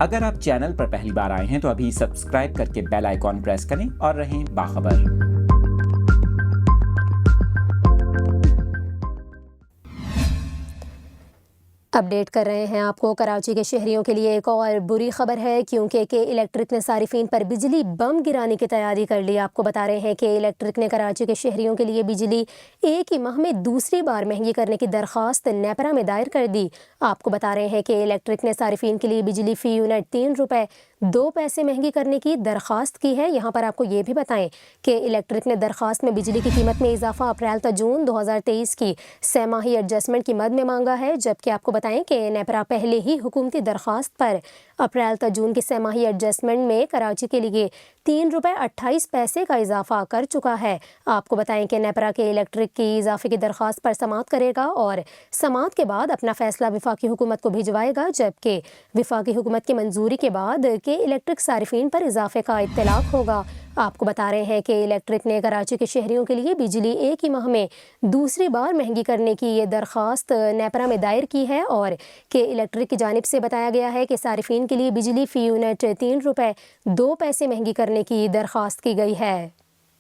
اگر آپ چینل پر پہلی بار آئے ہیں تو ابھی سبسکرائب کر کے بیل آئیکن پریس کریں اور رہیں باخبر۔ اپڈیٹ کر رہے ہیں آپ کو۔ کراچی کے شہریوں کے لیے ایک اور بری خبر ہے، کیونکہ کہ الیکٹرک نے صارفین پر بجلی بم گرانے کی تیاری کر لی۔ آپ کو بتا رہے ہیں کہ الیکٹرک نے کراچی کے شہریوں کے لیے بجلی ایک ہی ماہ میں دوسری بار مہنگی کرنے کی درخواست نیپرا میں دائر کر دی۔ آپ کو بتا رہے ہیں کہ الیکٹرک نے صارفین کے لیے بجلی فی یونٹ 3 روپے 2 پیسے مہنگی کرنے کی درخواست کی ہے۔ یہاں پر آپ کو یہ بھی بتائیں کہ الیکٹرک نے درخواست میں بجلی کی قیمت میں اضافہ اپریل تا جون 2023 کی سہ ماہی ایڈجسٹمنٹ کی مد میں مانگا ہے، جبکہ آپ کو بتائیں کہ نیپرا پہلے ہی حکومتی درخواست پر اپریل تا جون کی سہ ماہی ایڈجسٹمنٹ میں کراچی کے لیے 3 روپے 28 پیسے کا اضافہ کر چکا ہے۔ آپ کو بتائیں کہ نیپرا کے الیکٹرک کی اضافے کی درخواست پر سماعت کرے گا اور سماعت کے بعد اپنا فیصلہ وفاقی حکومت کو بھجوائے گا، جبکہ وفاقی حکومت کی منظوری کے بعد کہ الیکٹرک صارفین پر اضافے کا اطلاق ہوگا۔ آپ کو بتا رہے ہیں کہ الیکٹرک نے کراچی کے شہریوں کے لیے بجلی ایک ہی ماہ میں دوسری بار مہنگی کرنے کی یہ درخواست نیپرا میں دائر کی ہے، اور کہ الیکٹرک کی جانب سے بتایا گیا ہے کہ صارفین کے لیے بجلی فی یونٹ 3 روپے 2 پیسے مہنگی کرنے کی درخواست کی گئی ہے۔